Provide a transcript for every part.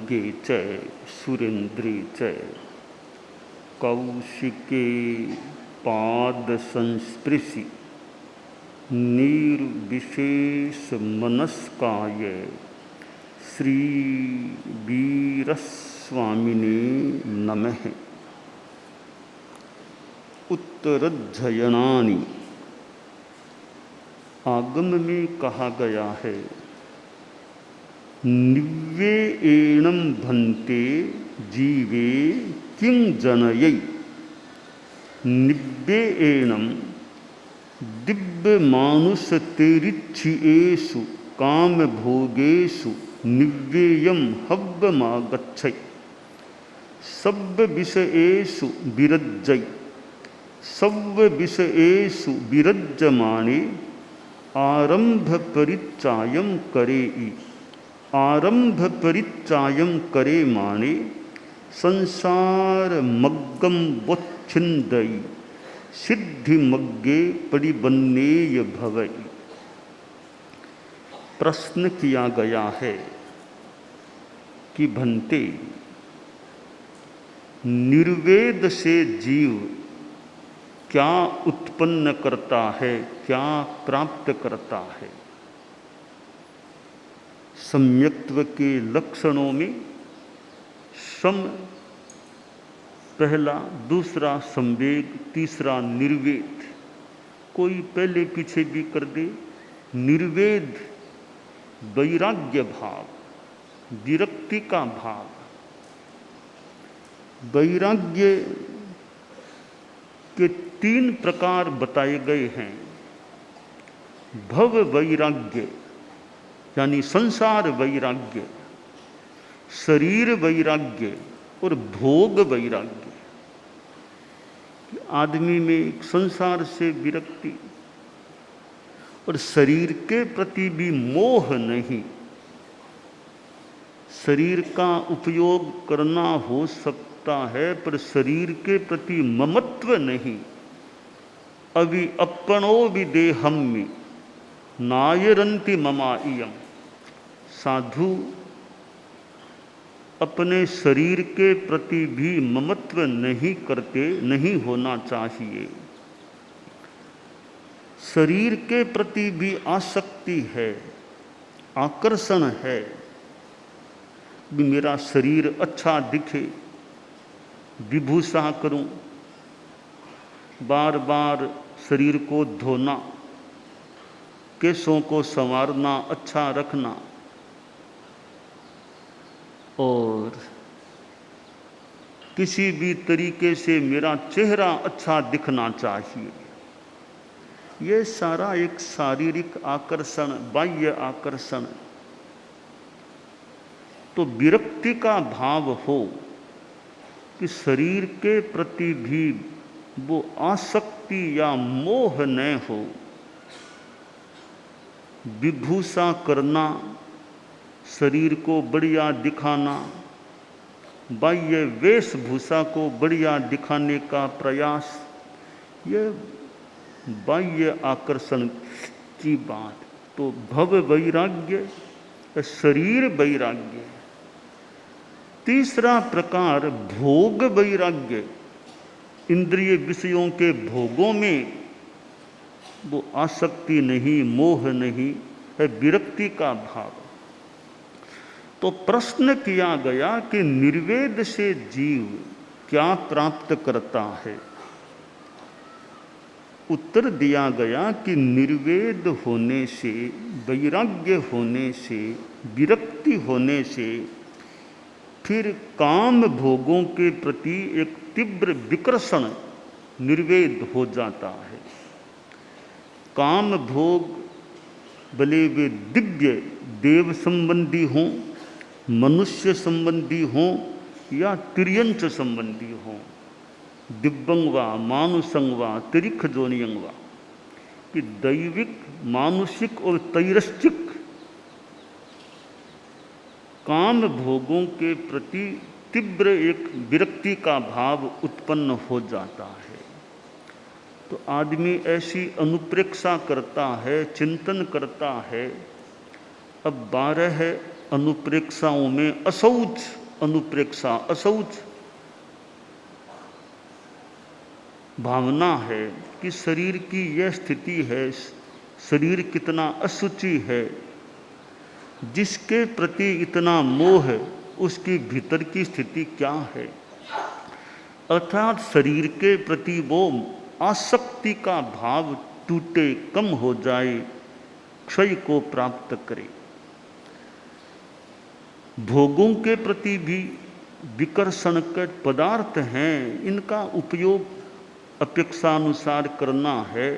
खड्गे च सुरेन्द्रे च कौशिके पाद संस्पृशि निर्विशेष मनस्काय श्री वीरस्वामिने नमः। उत्तरध्ययनानि। आगम में कहा गया है निव्येणं भन्ते जीवे किं जनयै। निव्येणं दिव्यमानुषतेरिच्छिएषु कामभोगेषु निव्येयं हव्यमागच्छै। सव्यविषयेषु विरज्यै। सव्यविषयेषु विरज्यमाने आरंभ परिचायं करेई। आरंभ परिचायं करे माने संसार मग्गम वोच्छिन्दयि सिद्धि मग्गे परिबन्नेय भवई। प्रश्न किया गया है कि भन्ते निर्वेद से जीव क्या उत्पन्न करता है, क्या प्राप्त करता है। सम्यक्त्व के लक्षणों में सम पहला, दूसरा संवेग, तीसरा निर्वेद। कोई पहले पीछे भी कर दे। निर्वेद वैराग्य भाव, विरक्ति का भाव। वैराग्य के 3 प्रकार बताए गए हैं। भव वैराग्य यानी संसार वैराग्य, शरीर वैराग्य और भोग वैराग्य। आदमी में संसार से विरक्ति और शरीर के प्रति भी मोह नहीं। शरीर का उपयोग करना हो सकता है पर शरीर के प्रति ममत्व नहीं। अवि अपनो विदेहम्मि नायरन्ति ममाइयम। साधु अपने शरीर के प्रति भी ममत्व नहीं करते, नहीं होना चाहिए। शरीर के प्रति भी आसक्ति है, आकर्षण है कि मेरा शरीर अच्छा दिखे, विभूषा करूं, बार बार शरीर को धोना, केशों को संवारना, अच्छा रखना और किसी भी तरीके से मेरा चेहरा अच्छा दिखना चाहिए। ये सारा एक शारीरिक आकर्षण, बाह्य आकर्षण। तो विरक्ति का भाव हो कि शरीर के प्रति भी वो आसक्ति या मोह न हो। विभूषा करना, शरीर को बढ़िया दिखाना, बाह्य वेशभूषा को बढ़िया दिखाने का प्रयास, ये बाह्य आकर्षण की बात। तो भव वैराग्य, शरीर वैराग्य। तीसरा प्रकार भोग वैराग्य। इंद्रिय विषयों के भोगों में वो आसक्ति नहीं, मोह नहीं है, विरक्ति का भाव। तो प्रश्न किया गया कि निर्वेद से जीव क्या प्राप्त करता है। उत्तर दिया गया कि निर्वेद होने से, वैराग्य होने से, विरक्ति होने से फिर काम भोगों के प्रति एक तीव्र विकर्षण निर्वेद हो जाता है। काम भोग भले वे दिव्य देव संबंधी हों, मनुष्य संबंधी हों या तिर्यंच संबंधी हों, दिव्यंग वा मानुषंग वा तिरिख जोनियंग वा, कि दैविक, मानुषिक और तैरश्चिक काम भोगों के प्रति तीव्र एक विरक्ति का भाव उत्पन्न हो जाता है। तो आदमी ऐसी अनुप्रेक्षा करता है, चिंतन करता है। अब 12 अनुप्रेक्षाओं में अशौच अनुप्रेक्षा, अशौच भावना है कि शरीर की यह स्थिति है, शरीर कितना अशुचि है, जिसके प्रति इतना मोह है उसकी भीतर की स्थिति क्या है। अर्थात शरीर के प्रति वो आसक्ति का भाव टूटे, कम हो जाए, क्षय को प्राप्त करे। भोगों के प्रति भी विकर्षण के पदार्थ हैं, इनका उपयोग अपेक्षानुसार करना है,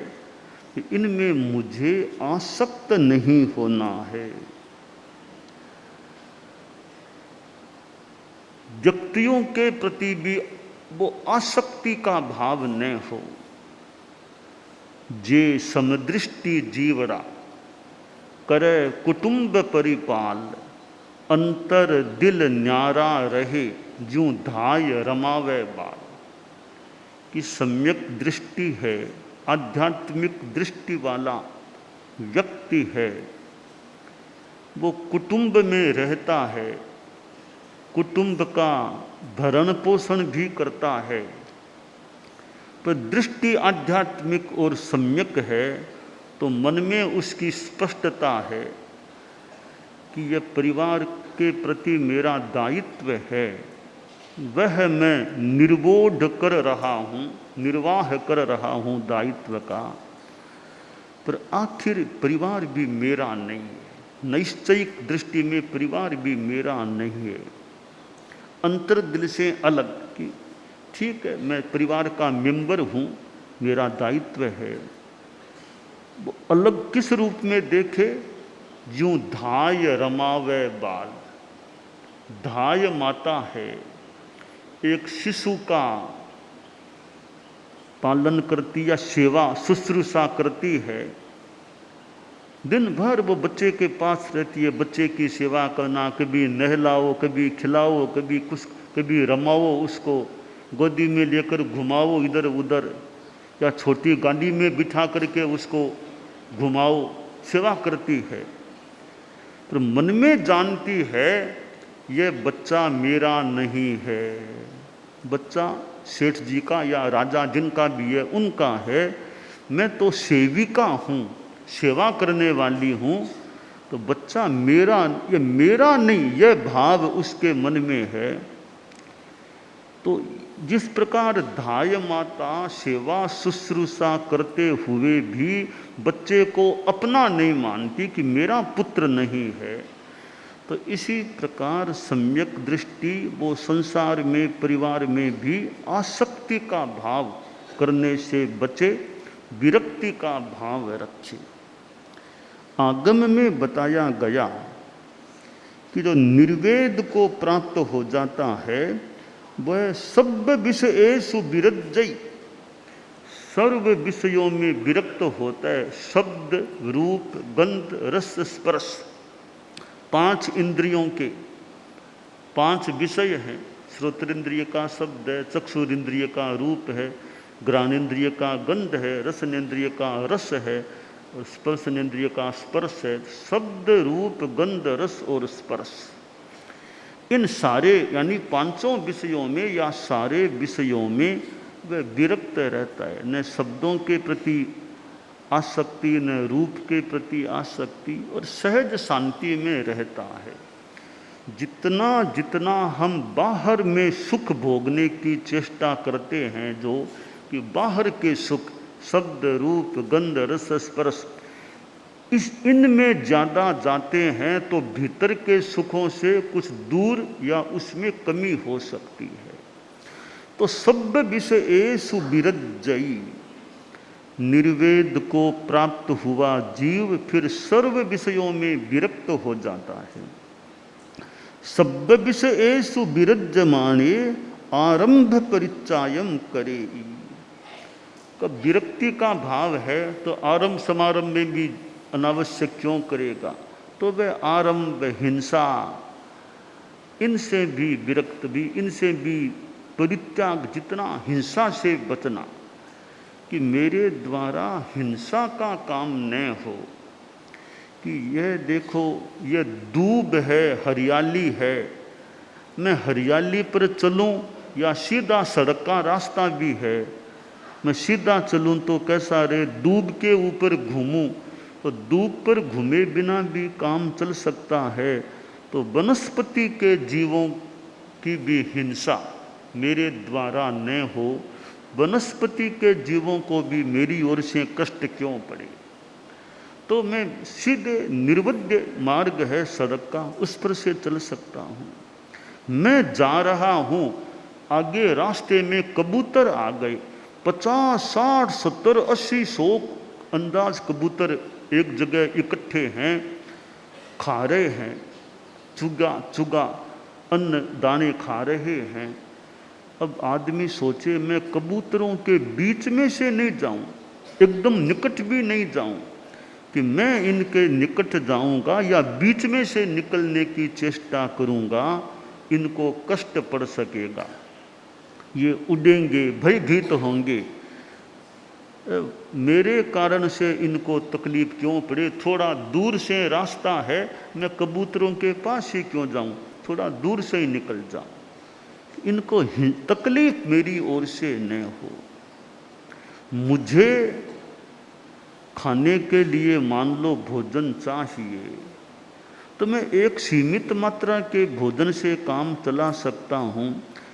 इनमें मुझे आसक्त नहीं होना है। व्यक्तियों के प्रति भी वो आसक्ति का भाव न हो। जे समदृष्टि जीवरा करे कुटुंब परिपाल, अंतर दिल न्यारा रहे जूं धाय रमावे बाल। कि सम्यक दृष्टि है, आध्यात्मिक दृष्टि वाला व्यक्ति है, वो कुटुंब में रहता है, कुटुंब का भरण पोषण भी करता है, पर दृष्टि आध्यात्मिक और सम्यक है तो मन में उसकी स्पष्टता है कि यह परिवार के प्रति मेरा दायित्व है, वह मैं निर्वोध कर रहा हूँ, निर्वाह कर रहा हूँ दायित्व का, पर आखिर परिवार भी मेरा नहीं है। निश्चयिक दृष्टि में परिवार भी मेरा नहीं है, अंतर दिल से अलग कि ठीक है मैं परिवार का मेंबर हूँ, मेरा दायित्व है। वो अलग किस रूप में देखे, यूं धाय रमावे बाल। धाय माता है, एक शिशु का पालन करती या सेवा शुश्रूषा करती है, दिन भर वो बच्चे के पास रहती है, बच्चे की सेवा करना, कभी नहलाओ, कभी खिलाओ, कभी कुछ, कभी रमाओ, उसको गोदी में लेकर घुमाओ इधर उधर, या छोटी गाड़ी में बिठा करके उसको घुमाओ, सेवा करती है। तो मन में जानती है ये बच्चा मेरा नहीं है, बच्चा सेठ जी का या राजा जिनका भी है उनका है, मैं तो सेविका हूँ, सेवा करने वाली हूँ, तो बच्चा मेरा, ये मेरा नहीं, ये भाव उसके मन में है। तो जिस प्रकार धाय माता सेवा शुश्रूषा करते हुए भी बच्चे को अपना नहीं मानती कि मेरा पुत्र नहीं है, तो इसी प्रकार सम्यक दृष्टि वो संसार में, परिवार में भी आसक्ति का भाव करने से बचे, विरक्ति का भाव रखे। आगम में बताया गया कि जो निर्वेद को प्राप्त हो जाता है वह सब विषयेषु विरज्जयी, सर्व विषयों में विरक्त होता है। शब्द, रूप, गंध, रस, स्पर्श, 5 इंद्रियों के 5 विषय हैं। श्रोत्रेंद्रिय का शब्द है, चक्षुरेंद्रिय का रूप है, घ्राणेन्द्रिय का गंध है, रसनेन्द्रिय का रस है और स्पर्शनेन्द्रिय का स्पर्श है। शब्द, रूप, गंध, रस और स्पर्श, इन सारे यानी 5 विषयों में या सारे विषयों में वह विरक्त रहता है। न शब्दों के प्रति आसक्ति, न रूप के प्रति आसक्ति, और सहज शांति में रहता है। जितना जितना हम बाहर में सुख भोगने की चेष्टा करते हैं, जो कि बाहर के सुख, शब्द, रूप, गंध, रस, स्पर्श, इनमें ज़्यादा जाते हैं तो भीतर के सुखों से कुछ दूर या उसमें कमी हो सकती है। तो सब विषयेषु विरज्जयी, निर्वेद को प्राप्त हुआ जीव फिर सर्व विषयों में विरक्त हो जाता है। सब विषयेषु विरज्यमाणे आरंभ परिचायम करेई। कब विरक्ति का भाव है तो आरंभ समारंभ में भी अनावश्यक क्यों करेगा, तो वह आरंभ, हिंसा, इनसे भी विरक्त भी, इनसे भी परित्याग, जितना हिंसा से बचना, कि मेरे द्वारा हिंसा का काम न हो, कि यह देखो, यह दूब है, हरियाली है, मैं हरियाली पर चलूं या सीधा सड़क का रास्ता भी है, मैं सीधा चलूं तो कैसा रे, दूब के ऊपर घूमूं तो दूब पर घूमे बिना भी काम चल सकता है। तो वनस्पति के जीवों की भी हिंसा मेरे द्वारा न हो, वनस्पति के जीवों को भी मेरी ओर से कष्ट क्यों पड़े। तो मैं सीधे निर्वध्य मार्ग है सड़क का, उस पर से चल सकता हूँ। मैं जा रहा हूँ, आगे रास्ते में कबूतर आ गए, 50, 60, 70, 80, 100 अंदाज कबूतर एक जगह इकट्ठे हैं, खा रहे हैं, चुगा चुगा अन्न दाने खा रहे हैं। अब आदमी सोचे मैं कबूतरों के बीच में से नहीं जाऊं, एकदम निकट भी नहीं जाऊं, कि मैं इनके निकट जाऊंगा या बीच में से निकलने की चेष्टा करूंगा, इनको कष्ट पड़ सकेगा, ये उड़ेंगे, भयभीत होंगे, मेरे कारण से इनको तकलीफ क्यों पड़े। थोड़ा दूर से रास्ता है, मैं कबूतरों के पास ही क्यों जाऊं, थोड़ा दूर से ही निकल जाऊं, इनको तकलीफ मेरी ओर से न हो। मुझे खाने के लिए मान लो भोजन चाहिए, तो मैं एक सीमित मात्रा के भोजन से काम चला सकता हूँ।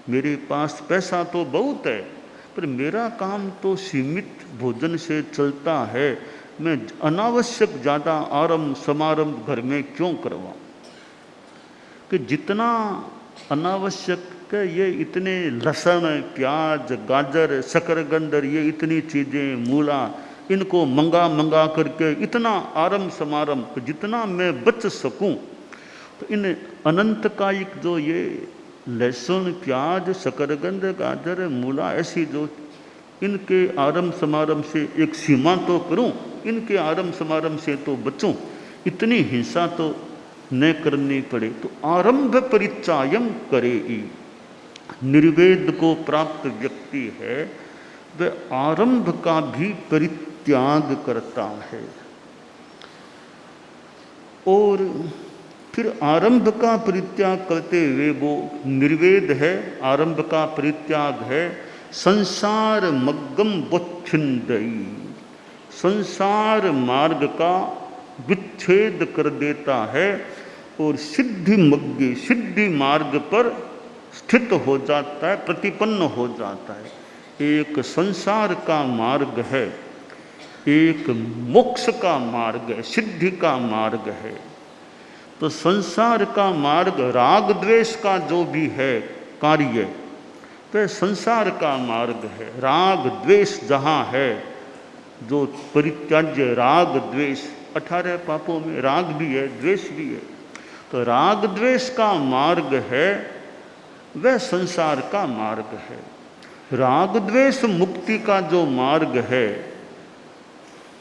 मेरे पास पैसा तो बहुत है, पर मेरा काम तो सीमित भोजन से चलता है। मैं अनावश्यक ज़्यादा आरंभ समारंभ घर में क्यों करवाऊँ, कि जितना अनावश्यक है, ये इतने लहसुन, प्याज, गाजर, शकरकंद, ये इतनी चीज़ें, मूला, इनको मंगा मंगा करके इतना आरंभ समारंभ, जितना मैं बच सकूं, तो इन अनंतकायिक जो ये लहसुन, प्याज, शकरकंद, गाजर, मूला, ऐसी जो इनके आरंभ समारंभ से एक सीमा तो करूं, इनके आरंभ समारंभ से तो बचूं, इतनी हिंसा तो न करनी पड़े। तो आरंभ परिचायम करे, निर्वेद को प्राप्त व्यक्ति है वह आरंभ का भी परित्याग करता है। और फिर आरंभ का परित्याग करते हुए वो निर्वेद है, आरंभ का परित्याग है, संसार मग्गम वच्छिंदई, संसार मार्ग का विच्छेद कर देता है और सिद्धि मग्गे, सिद्धि मार्ग पर स्थित हो जाता है, प्रतिपन्न हो जाता है। एक संसार का मार्ग है, एक मोक्ष का मार्ग है, सिद्धि का मार्ग है। तो संसार का मार्ग राग द्वेष का जो भी है कार्य, तो संसार का मार्ग है। राग द्वेष जहाँ है, जो परित्याज्य राग द्वेष, 18 पापों में राग भी है, द्वेष भी है, तो राग द्वेष का मार्ग है वह संसार का मार्ग है। राग द्वेष मुक्ति का जो मार्ग है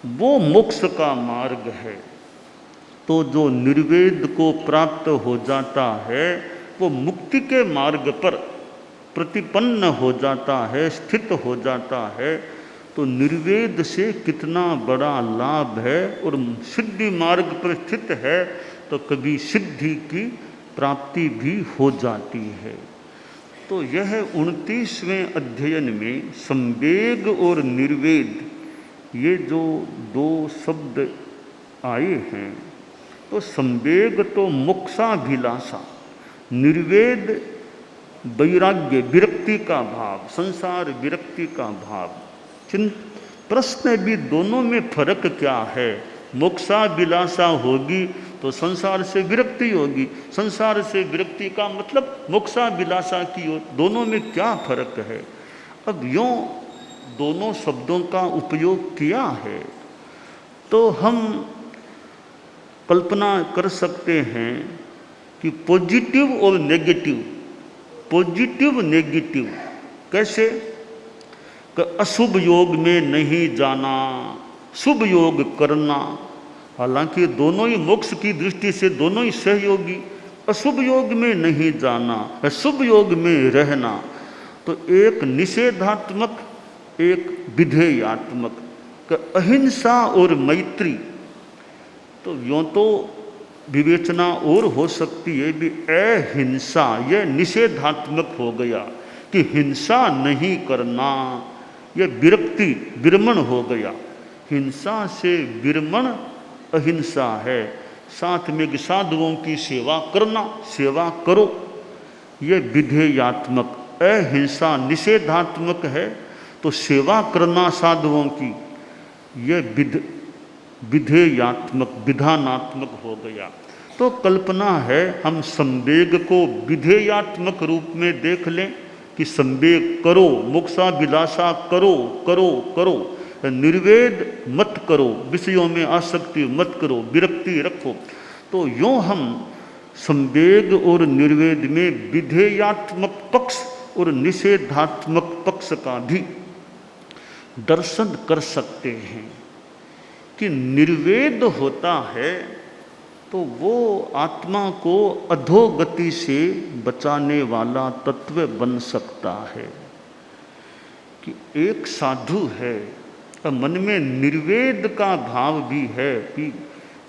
वो मोक्ष का मार्ग है। तो जो निर्वेद को प्राप्त हो जाता है वो मुक्ति के मार्ग पर प्रतिपन्न हो जाता है, स्थित हो जाता है। तो निर्वेद से कितना बड़ा लाभ है, और सिद्धि मार्ग पर स्थित है तो कभी सिद्धि की प्राप्ति भी हो जाती है। तो यह 29वें अध्ययन में संवेग और निर्वेद, ये जो दो शब्द आए हैं, तो संवेग तो मोक्षाभिलाषा, निर्वेद वैराग्य, विरक्ति का भाव, संसार विरक्ति का भाव। प्रश्न भी दोनों में फर्क क्या है? मोक्षाभिलाषा होगी तो संसार से विरक्ति होगी, संसार से विरक्ति का मतलब मोक्षाभिलाषा की ओर, दोनों में क्या फर्क है? अब यूँ दोनों शब्दों का उपयोग किया है तो हम कल्पना कर सकते हैं कि पॉजिटिव और नेगेटिव, पॉजिटिव नेगेटिव कैसे? कि अशुभ योग में नहीं जाना, शुभ योग करना। हालांकि दोनों ही मोक्ष की दृष्टि से दोनों ही सहयोगी। अशुभ योग में नहीं जाना, शुभ योग में रहना, तो एक निषेधात्मक, एक विधेयात्मक। अहिंसा और मैत्री, तो यूँ तो विवेचना और हो सकती है भी अहिंसा, यह निषेधात्मक हो गया कि हिंसा नहीं करना, यह विरक्ति विरमण हो गया। हिंसा से विरमण अहिंसा है। साथ में साधुओं की सेवा करना, सेवा करो, यह विधेयात्मक। अहिंसा निषेधात्मक है, तो सेवा करना साधुओं की यह विधेयात्मक विधानात्मक हो गया। तो कल्पना है हम संवेग को विधेयात्मक रूप में देख लें कि संवेग करो, मोक्षाभिलाषा करो करो करो, निर्वेद मत करो, विषयों में आसक्ति मत करो, विरक्ति रखो। तो यूँ हम संवेग और निर्वेद में विधेयात्मक पक्ष और निषेधात्मक पक्ष का भी दर्शन कर सकते हैं कि निर्वेद होता है तो वो आत्मा को अधोगति से बचाने वाला तत्व बन सकता है। कि एक साधु है और मन में निर्वेद का भाव भी है कि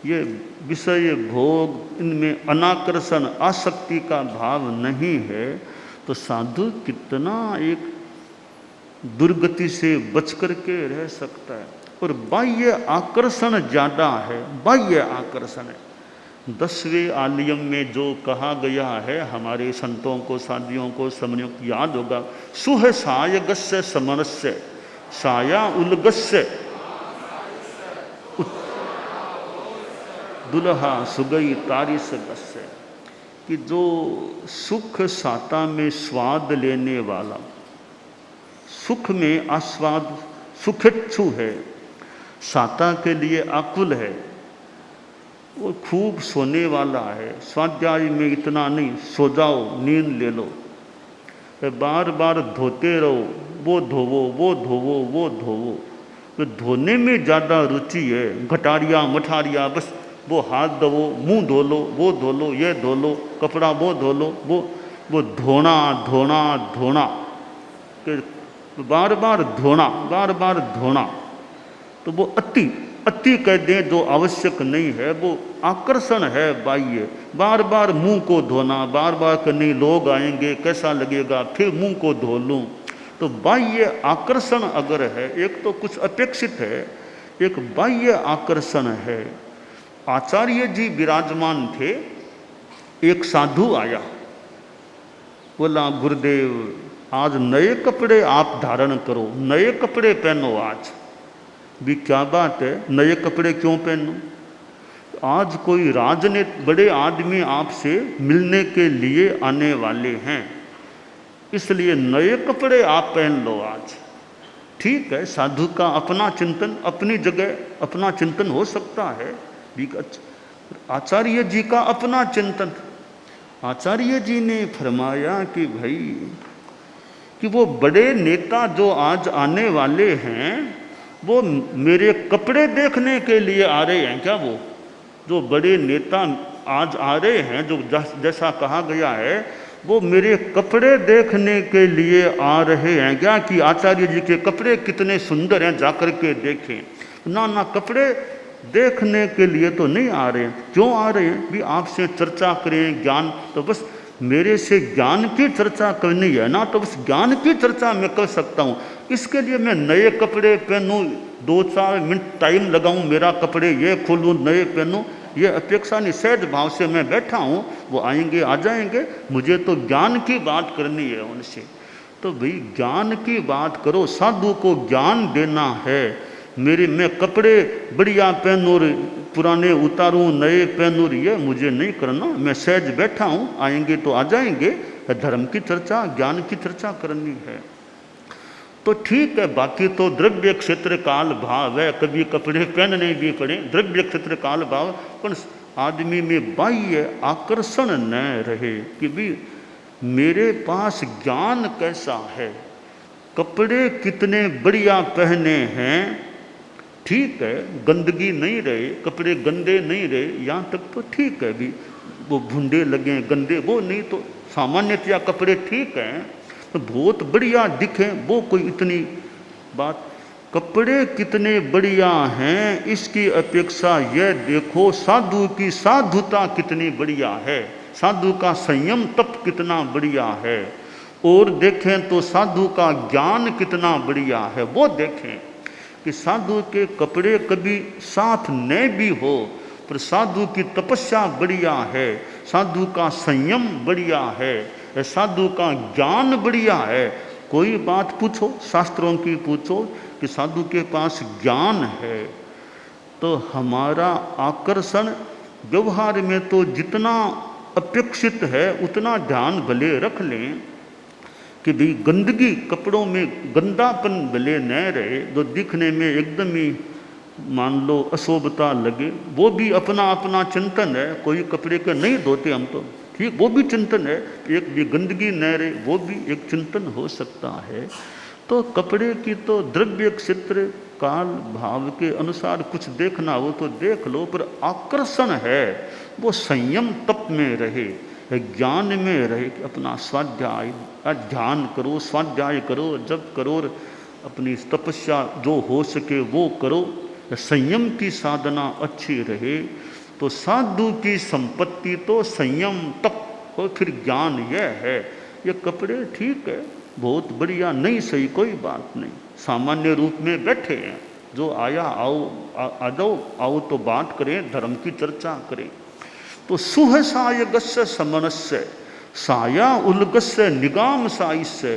ये विषय भोग, इनमें अनाकर्षण आसक्ति का भाव नहीं है, तो साधु कितना एक दुर्गति से बच करके रह सकता है। और बाह्य आकर्षण ज़्यादा है, बाह्य आकर्षण है। 10वें आलियम में जो कहा गया है, हमारे संतों को, साधियों को, समनियों को याद होगा, सुह सायगस्य समरस्य साया उलगस्य दुल्हा सुगई तारिस गस्य। कि जो सुख साता में स्वाद लेने वाला, सुख में आस्वाद सुखेच्छु है, साता के लिए आकुल है, वो खूब सोने वाला है, स्वाध्याय में इतना नहीं, सो जाओ, नींद ले लो, बार बार धोते रहो, वो धोवो वो धोवो वो धोवो, तो धोने में ज़्यादा रुचि है। घटारिया मठारिया, बस वो हाथ धो, मुंह धो लो, वो धो लो, ये धो लो, कपड़ा वो धो लो, वो धोना धोना धोना, बार बार धोना, बार बार धोना, तो वो अति कह दें जो आवश्यक नहीं है, वो आकर्षण है बाह्य। बार बार मुंह को धोना, बार बार कि नहीं लोग आएंगे कैसा लगेगा, फिर मुंह को धो लूँ, तो बाह्य आकर्षण अगर है, एक तो कुछ अपेक्षित है, एक बाह्य आकर्षण है। आचार्य जी विराजमान थे, एक साधु आया, बोला गुरुदेव आज नए कपड़े आप धारण करो, नए कपड़े पहनो आज। भी क्या बात है, नए कपड़े क्यों पहनूं? आज कोई राजनीति बड़े आदमी आपसे मिलने के लिए आने वाले हैं, इसलिए नए कपड़े आप पहन लो आज। ठीक है, साधु का अपना चिंतन, अपनी जगह अपना चिंतन हो सकता है। आचार्य जी का अपना चिंतन, आचार्य जी ने फरमाया कि भाई कि वो बड़े नेता जो आज आने वाले हैं, वो मेरे कपड़े देखने के लिए आ रहे हैं क्या? वो जो बड़े नेता आज आ रहे हैं, जो जैसा कहा गया है, वो मेरे कपड़े देखने के लिए आ रहे हैं क्या? कि आचार्य जी के कपड़े कितने सुंदर हैं, जाकर के देखें। ना, कपड़े देखने के लिए तो नहीं आ रहे हैं। क्यों आ रहे हैं? भी आपसे चर्चा करें, ज्ञान, तो बस मेरे से ज्ञान की चर्चा करनी है ना, तो बस ज्ञान की चर्चा मैं कर सकता हूँ। इसके लिए मैं नए कपड़े पहनूँ, 2-4 मिनट टाइम लगाऊँ, मेरा कपड़े ये खोलूँ, नए पहनूँ, ये अपेक्षा नहीं। सहज भाव से मैं बैठा हूँ, वो आएंगे आ जाएंगे, मुझे तो ज्ञान की बात करनी है उनसे। तो भाई ज्ञान की बात करो, साधु को ज्ञान देना है। मैं कपड़े बढ़िया पहनूँ, पुराने उतारूँ, नए पहनूँ, ये मुझे नहीं करना। मैं सहज बैठा हूँ, आएंगे तो आ जाएंगे, धर्म की चर्चा, ज्ञान की चर्चा करनी है तो ठीक है। बाकी तो द्रव्य क्षेत्र काल भाव है, कभी कपड़े पहनने भी पड़े, द्रव्य क्षेत्र काल भाव, पर आदमी में बाह्य आकर्षण न रहे कि भी मेरे पास ज्ञान कैसा है, कपड़े कितने बढ़िया पहने हैं, ठीक है, गंदगी नहीं रहे, कपड़े गंदे नहीं रहे, यहाँ तक तो ठीक है। भी वो भुंडे लगे गंदे, वो नहीं, तो सामान्यतया कपड़े ठीक हैं, तो बहुत बढ़िया दिखें, वो कोई इतनी बात। कपड़े कितने बढ़िया हैं, इसकी अपेक्षा यह देखो साधु की साधुता कितनी बढ़िया है, साधु का संयम तप कितना बढ़िया है। और देखें तो साधु का ज्ञान कितना बढ़िया है, वो देखें कि साधु के कपड़े कभी साथ न भी हो, पर साधु की तपस्या बढ़िया है, साधु का संयम बढ़िया है, साधु का ज्ञान बढ़िया है। कोई बात पूछो, शास्त्रों की पूछो कि साधु के पास ज्ञान है, तो हमारा आकर्षण व्यवहार में तो जितना अपेक्षित है उतना ध्यान भले रख लें कि भाई गंदगी कपड़ों में, गंदापन भले न रहे, जो दिखने में एकदम ही मान लो अशोभता लगे, वो भी अपना अपना चिंतन है। कोई कपड़े के नहीं धोते हम तो, ठीक, वो भी चिंतन है। एक भी गंदगी न रहे, वो भी एक चिंतन हो सकता है। तो कपड़े की तो द्रव्य क्षेत्र काल भाव के अनुसार कुछ देखना हो तो देख लो, पर आकर्षण है वो संयम तप में रहे, ज्ञान में रहे कि अपना स्वाध्याय ध्यान करो, स्वाध्याय करो, जप करो, अपनी तपस्या जो हो सके वो करो, संयम की साधना अच्छी रहे। तो साधु की संपत्ति तो संयम तप और फिर ज्ञान यह है। ये कपड़े ठीक है, बहुत बढ़िया, नहीं सही कोई बात नहीं, सामान्य रूप में बैठे हैं, जो आया आओ, आ जाओ, आओ तो बात करें, धर्म की चर्चा करें। तो सुहसायगस्य समनस्य साया उलगस्य निगाम साइस्य,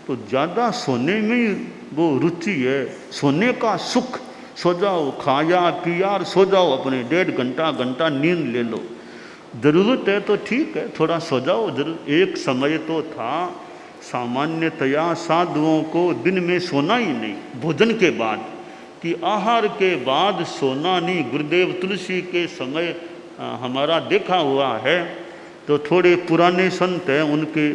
तो ज़्यादा सोने में वो रुचि है, सोने का सुख, सो जाओ, खाया पिया सो जाओ, अपने 1.5 घंटा नींद ले लो, ज़रूरत है तो ठीक है थोड़ा सो जाओ जरूर। एक समय तो था सामान्यतया साधुओं को दिन में सोना ही नहीं, भोजन के बाद, कि आहार के बाद सोना नहीं। गुरुदेव तुलसी के समय हमारा देखा हुआ है, तो थोड़े पुराने संत हैं उनके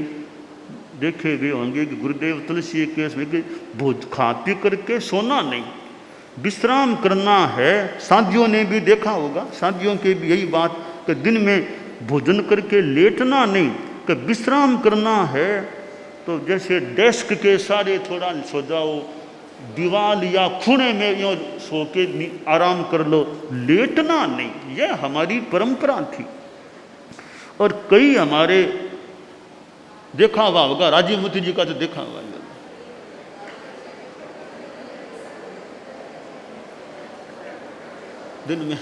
देखे हुए होंगे कि गुरुदेव तुलसी के समय के भोज खा पी करके सोना नहीं, विश्राम करना है। साधियों ने भी देखा होगा, साधियों के भी यही बात कि दिन में भोजन करके लेटना नहीं, कि विश्राम करना है। तो जैसे डेस्क के सारे थोड़ा सो जाओ, दीवार या खूने में यूँ सो के आराम कर लो, लेटना नहीं, यह हमारी परंपरा थी। और कई हमारे देखा हुआ होगा, राजीव मूर्ति जी का तो देखा हुआ है दिन में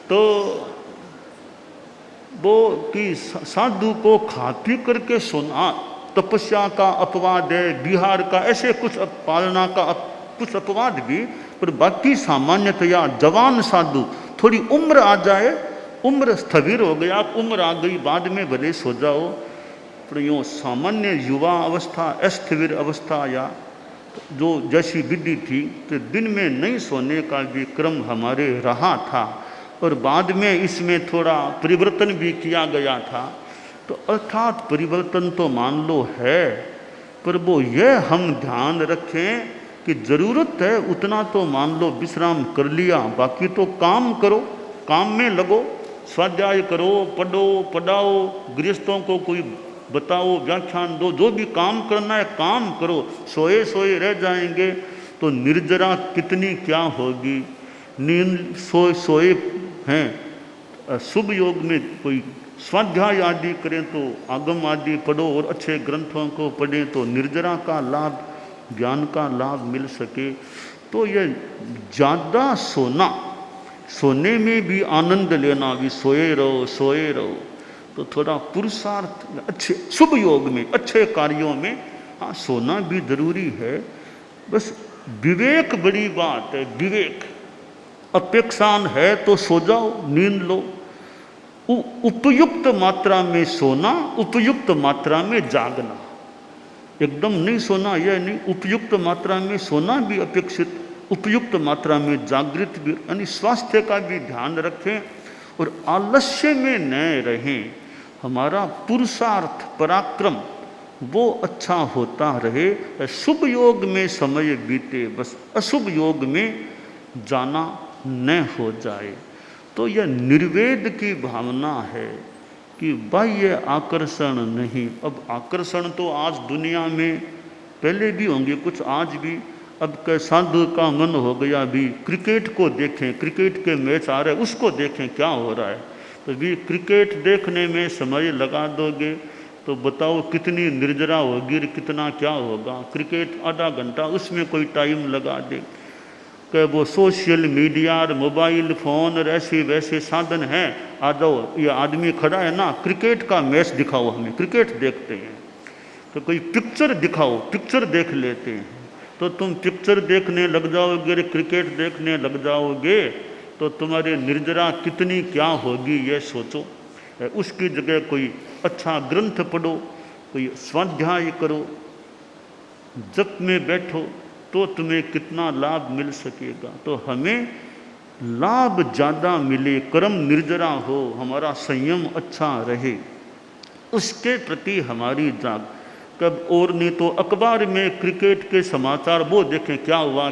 तो वो कि साधु को खा पी करके सोना तपस्या का अपवाद है, बिहार का ऐसे कुछ पालना का कुछ अपवाद भी, पर बाकी सामान्यतया जवान साधु, थोड़ी उम्र आ जाए, उम्र स्थविर हो गया, उम्र आ गई, बाद में भले सो जाओ, पर यूँ सामान्य युवा अवस्था, अस्थिर अवस्था या जो जैसी विधि थी, तो दिन में नहीं सोने का भी क्रम हमारे रहा था। और बाद में इसमें थोड़ा परिवर्तन भी किया गया था। तो अर्थात परिवर्तन तो मान लो है, पर वो यह हम ध्यान रखें कि ज़रूरत है उतना तो मान लो विश्राम कर लिया, बाकी तो काम करो, काम में लगो, स्वाध्याय करो, पढ़ो पढ़ाओ, गृहस्थों को कोई बताओ, व्याख्यान दो, जो भी काम करना है काम करो। सोए सोए रह जाएंगे तो निर्जरा कितनी क्या होगी। नींद सोए सोए हैं, शुभ योग में कोई स्वाध्याय आदि करें तो आगम आदि पढ़ो और अच्छे ग्रंथों को पढ़ें तो निर्जरा का लाभ, ज्ञान का लाभ मिल सके। तो यह ज़्यादा सोना, सोने में भी आनंद लेना, भी सोए रहो सोए रहो, तो थोड़ा पुरुषार्थ अच्छे शुभ योग में, अच्छे कार्यों में हाँ सोना भी जरूरी है। बस विवेक बड़ी बात है, विवेक। अपेक्षान है तो सो जाओ, नींद लो, उपयुक्त मात्रा में सोना, उपयुक्त मात्रा में जागना, एकदम नहीं सोना यह नहीं, उपयुक्त मात्रा में सोना भी अपेक्षित, उपयुक्त मात्रा में जागृत भी, यानी स्वास्थ्य का भी ध्यान रखें और आलस्य में न रहें। हमारा पुरुषार्थ पराक्रम वो अच्छा होता रहे, शुभ योग में समय बीते, बस अशुभ योग में जाना न हो जाए। तो यह निर्वेद की भावना है कि बाह्य आकर्षण नहीं। अब आकर्षण तो आज दुनिया में पहले भी होंगे कुछ, आज भी। अब के साधु का मन हो गया भी क्रिकेट को देखें, क्रिकेट के मैच आ रहे उसको देखें क्या हो रहा है। तो भी क्रिकेट देखने में समय लगा दोगे तो बताओ कितनी निर्जरा होगी, कितना क्या होगा। क्रिकेट आधा घंटा उसमें कोई टाइम लगा दे कि वो सोशल मीडिया और मोबाइल फ़ोन और ऐसे वैसे साधन हैं। आ जाओ, ये आदमी खड़ा है ना, क्रिकेट का मैच दिखाओ, हमें क्रिकेट देखते हैं। तो कोई पिक्चर दिखाओ, पिक्चर देख लेते हैं। तो तुम पिक्चर देखने लग जाओगे, क्रिकेट देखने लग जाओगे तो तुम्हारी निर्जरा कितनी क्या होगी ये सोचो। उसकी जगह कोई अच्छा ग्रंथ पढ़ो, कोई स्वाध्याय करो, जप में बैठो तो तुम्हें कितना लाभ मिल सकेगा। तो हमें लाभ ज़्यादा मिले, कर्म निर्जरा हो, हमारा संयम अच्छा रहे, उसके प्रति हमारी जाग। कब और नहीं तो अखबार में क्रिकेट के समाचार वो देखें क्या हुआ,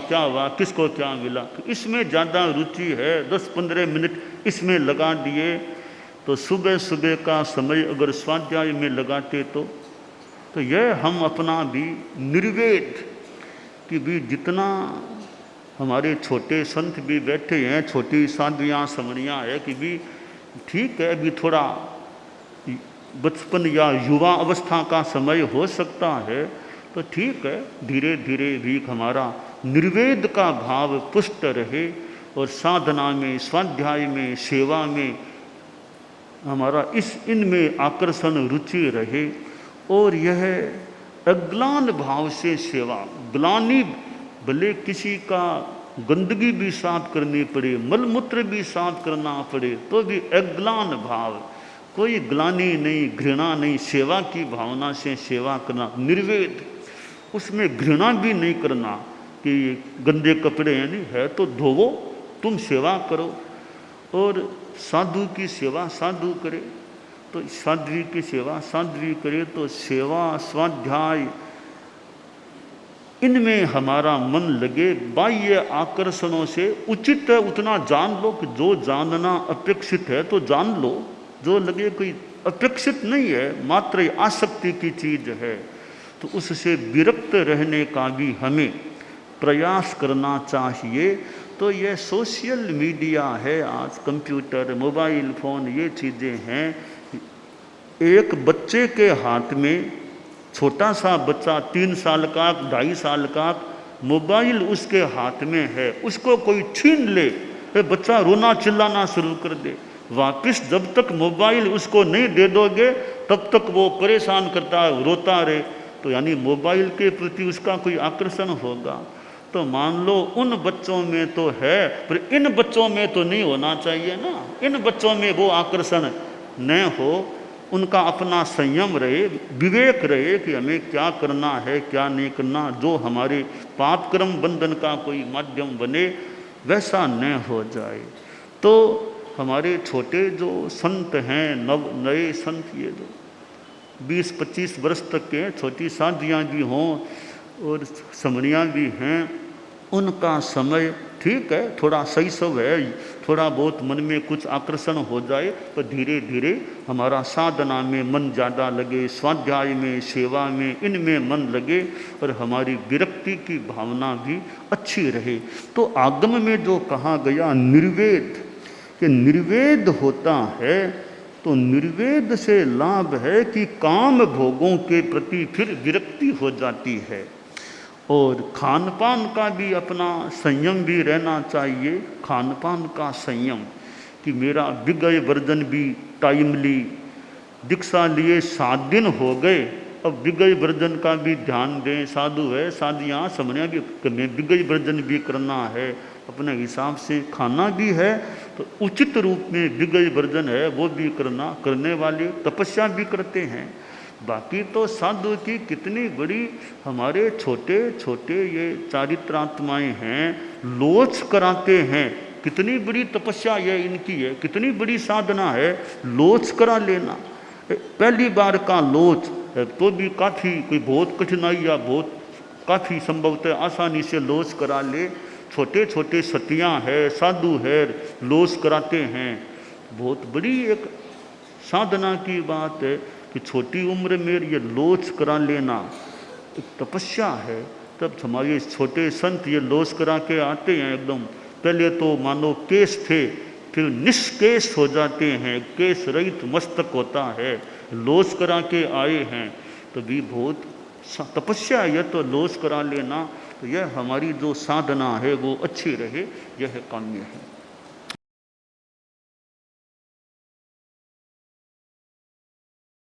किसको क्या मिला, इसमें ज़्यादा रुचि है। 10-15 मिनट इसमें लगा दिए तो सुबह सुबह का समय अगर स्वाध्याय में लगाते तो यह हम अपना भी निर्वेद कि भी जितना हमारे छोटे संत भी बैठे हैं, छोटी साधुयाँ समणियाँ है कि भी ठीक है, अभी थोड़ा बचपन या युवा अवस्था का समय हो सकता है तो ठीक है, धीरे धीरे भी हमारा निर्वेद का भाव पुष्ट रहे और साधना में, स्वाध्याय में, सेवा में हमारा इनमें आकर्षण रुचि रहे। और यह अग्लान भाव से सेवा, ग्लानि भले किसी का गंदगी भी साफ करनी पड़े, मलमूत्र भी साफ करना पड़े तो भी अग्लान भाव, कोई ग्लानि नहीं, घृणा नहीं, सेवा की भावना से सेवा करना, निर्वेद, उसमें घृणा भी नहीं करना कि गंदे कपड़े हैं नहीं है तो धोवो, तुम सेवा करो। और साधु की सेवा साधु करे तो साध्वी की सेवा साध्वी करे, तो सेवा स्वाध्याय इनमें हमारा मन लगे। बाह्य आकर्षणों से उचित है उतना जान लो कि जो जानना अपेक्षित है तो जान लो, जो लगे कोई अपेक्षित नहीं है, मात्र आसक्ति की चीज है तो उससे विरक्त रहने का भी हमें प्रयास करना चाहिए। तो ये सोशल मीडिया है, आज कंप्यूटर, मोबाइल फ़ोन, ये चीज़ें हैं। एक बच्चे के हाथ में, छोटा सा बच्चा 3 साल का, 2.5 साल का, मोबाइल उसके हाथ में है, उसको कोई छीन ले तो बच्चा रोना चिल्लाना शुरू कर दे। वापस जब तक मोबाइल उसको नहीं दे दोगे तब तक वो परेशान करता है, रोता रहे। तो यानी मोबाइल के प्रति उसका कोई आकर्षण होगा। तो मान लो उन बच्चों में तो है, पर इन बच्चों में तो नहीं होना चाहिए ना। इन बच्चों में वो आकर्षण न हो, उनका अपना संयम रहे, विवेक रहे कि हमें क्या करना है क्या नहीं करना, जो हमारे पाप कर्म बंधन का कोई माध्यम बने वैसा न हो जाए। तो हमारे छोटे जो संत हैं, नए संत, ये जो 20-25 वर्ष तक के छोटी साधियाँ भी हों और समणियाँ भी हैं, उनका समय ठीक है, थोड़ा शैशव है, थोड़ा बहुत मन में कुछ आकर्षण हो जाए तो धीरे धीरे हमारा साधना में मन ज़्यादा लगे, स्वाध्याय में, सेवा में, इनमें मन लगे और हमारी विरक्ति की भावना भी अच्छी रहे। तो आगम में जो कहा गया निर्वेद, कि निर्वेद होता है तो निर्वेद से लाभ है कि काम भोगों के प्रति फिर विरक्ति हो जाती है। और खान पान का भी अपना संयम भी रहना चाहिए, खान पान का संयम कि मेरा विगय वर्जन भी टाइमली, दीक्षा लिए 7 दिन हो गए, अब विगय वर्जन का भी ध्यान दें। साधु है, साधियाँ समझिए भी हमें विगय वर्जन भी करना है, अपने हिसाब से खाना भी है तो उचित रूप में विगय वर्जन है वो भी करना। करने वाले तपस्या भी करते हैं। बाकी तो साधु की कितनी बड़ी हमारे छोटे छोटे ये चारित्रात्माएं हैं, लोच कराते हैं। कितनी बड़ी तपस्या ये इनकी है, कितनी बड़ी साधना है, लोच करा लेना। पहली बार का लोच तो भी काफ़ी कोई बहुत कठिनाई या बहुत काफ़ी संभवतः आसानी से लोच करा ले। छोटे छोटे सतियाँ है, साधु है, लोच कराते हैं। बहुत बड़ी एक साधना की बात है कि छोटी उम्र में ये लोच करा लेना एक तपस्या है। तब हमारे छोटे संत ये लोच करा के आते हैं, एकदम पहले तो मानो केस थे, फिर निष्केश हो जाते हैं, केस रहित मस्तक होता है, लोच करा के आए हैं। तो भी बहुत तपस्या है, यह तो लोच करा लेना। तो यह हमारी जो साधना है वो अच्छी रहे, यह काम्य है।